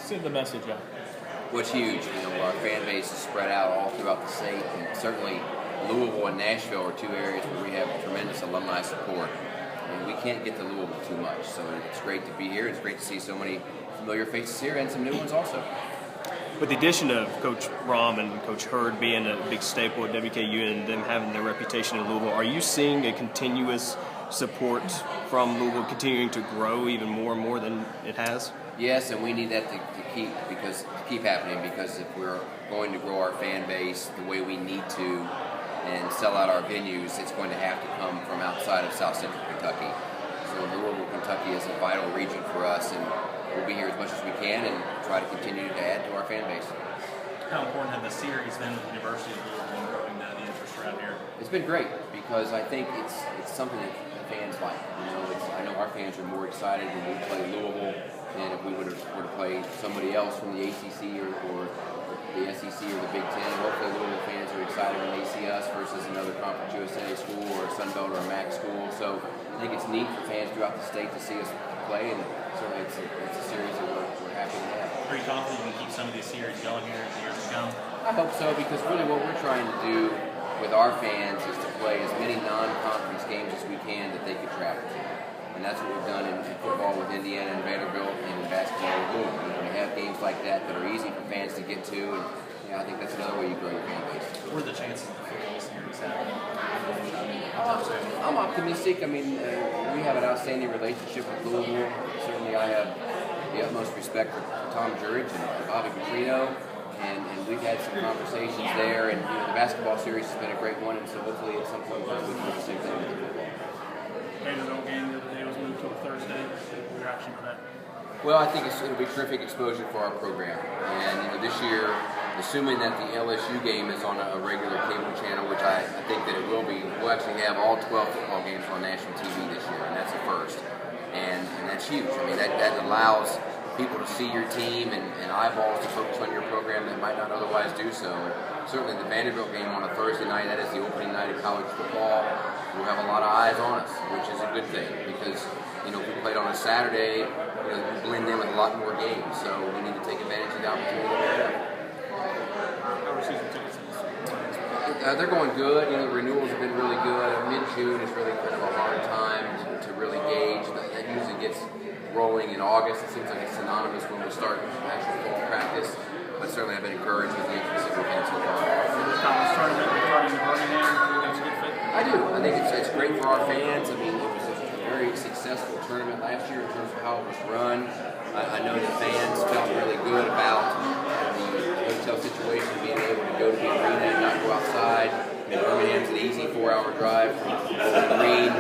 send the message out? What's huge, our fan base is spread out all throughout the state, and certainly Louisville and Nashville are two areas where we have tremendous alumni support. And we can't get to Louisville too much, so it's great to be here. It's great to see so many familiar faces here and some new ones also. With the addition of Coach Brom and Coach Hurd being a big staple at WKU and them having their reputation in Louisville, are you seeing a continuous support from Louisville continuing to grow even more and more than it has? Yes, and we need that to keep happening, because if we're going to grow our fan base the way we need to and sell out our venues, it's going to have to come from outside of South Central Kentucky. So Louisville, Kentucky is a vital region for us, and we'll be here as much as we can and try to continue to add to our fan base. How important have the series been with the University of Louisville in growing the interest around here? It's been great, because I think it's something that the fans like. I know our fans are more excited when we play Louisvile than if we were to play somebody else from the ACC or the SEC or the Big Ten. Hopefully Louisville fans are excited when they see us versus another Conference USA school or a Sun Belt or a MAC school. So I think it's neat for fans throughout the state to see us play, and certainly it's a series that we're happy to have. Are you confident you can keep some of these series going here as the years to come? I hope so, because really what we're trying to do with our fans is to play as many non-conference games as we can that they could travel to. And that's what we've done in football with Indiana and Vanderbilt, and in basketball with Louisville. We have games like that that are easy for fans to get to, and I think that's another way you grow your fan base. What are the chances of the football series happening? I'm optimistic. We have an outstanding relationship with Louisville. Certainly I have the utmost respect for Tom Jurich and Bobby Petrino, and we've had some conversations there, and the basketball series has been a great one, and so hopefully at some point we can do the same thing with the football. Vanderbilt game the other day was moved to a Thursday. Your reaction to that? Well, I think it'll be terrific exposure for our program. And this year, assuming that the LSU game is on a regular cable channel, which I think that it will be, we'll actually have all 12 football games on national TV this year, and that's a first. And that's huge. That allows people to see your team and eyeballs to focus on your program that might not otherwise do so. Certainly the Vanderbilt game on a Thursday night, that is the opening night of college football, will have a lot of eyes on us, which is a good thing, because if we played on a Saturday, we blend in with a lot more games, so we need to take advantage of the opportunity that we have. How are season tickets? They're going good. The renewals have been really good. Mid-June is really kind of a hard time to really gauge. That usually gets rolling in August. It seems like it's synonymous when we start actual fall practice. But certainly I've been encouraged with the interest that we've had so far. This conference tournament regarding the Birmingham, that's a good fit? I do. I think it's great for our fans. It was a very successful tournament last year in terms of how it was run. I know the fans felt really good about the hotel situation, being able to go to the arena and not go outside. Birmingham's an easy 4-hour drive from Bowling Green.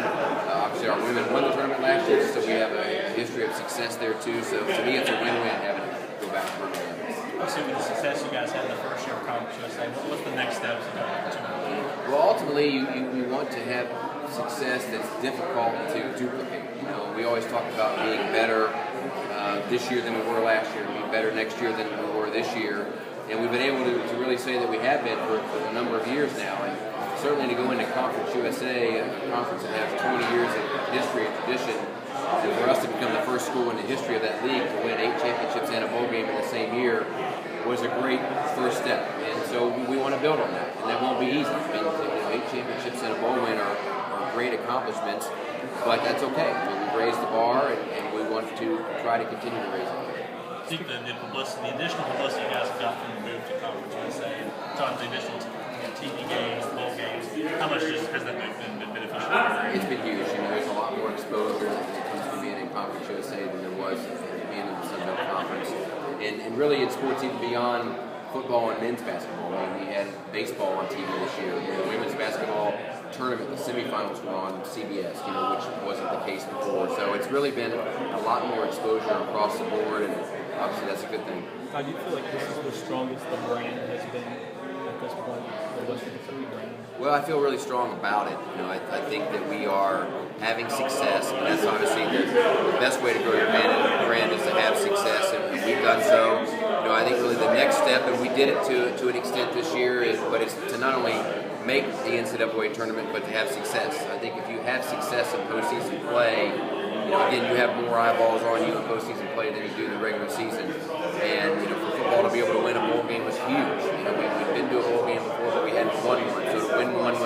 Obviously, our women won the tournament last year, so we have a history of success there too. So to me, it's a win-win having to go back to Birmingham. Assuming the success you guys had in the first year of Conference USA, what's the next steps? Well, ultimately, you want to have success that's difficult to duplicate. We always talk about being better this year than we were last year, be better next year than we were this year, and we've been able to really say that we have been for a number of years now. And certainly to go into Conference USA, a conference that has 20 years of history and tradition, and for us to become the first school in the history of that league to win 8 championships and a bowl game in the same year was a great first step. And so we want to build on that, and that won't be easy. 8 championships and a bowl win are great accomplishments, but that's okay. We've raised the bar, and we want to try to continue to raise it. I think the additional publicity you guys have got from the move to Conference USA, and talking the additional TV games, bowl games, how much has that move been beneficial? It's been huge. There's a lot more exposure when it comes to being in Conference USA than there was being in the Sun Belt Conference. And really, in sports even beyond football and men's basketball. We had baseball on TV this year. The women's basketball tournament, the semifinals were on CBS, which wasn't the case before. So it's really been a lot more exposure across the board, and obviously that's a good thing. How do you feel like this is the strongest the brand has been at this point, the Western Kentucky brand? Well, I feel really strong about it. I think that we are having success, and that's obviously the best way to grow your brand is to have success, and we've done so. I think really the next step, and we did it to an extent this year, is to not only make the NCAA tournament, but to have success. I think if you have success in postseason play, again, you have more eyeballs on you in postseason play than you do in the regular season. And game was huge. You know, we'd been to a bowl game before, but we hadn't won one. So to win one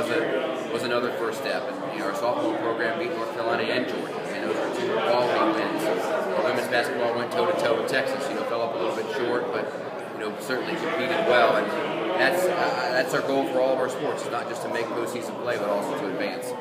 was another first step. And you know, our sophomore program beat North Carolina and Georgia. And those were 2 quality wins. Our women's basketball went toe to toe with Texas. You know, fell up a little bit short, but you know, certainly competed well. And that's our goal for all of our sports. It's not just to make postseason play, but also to advance.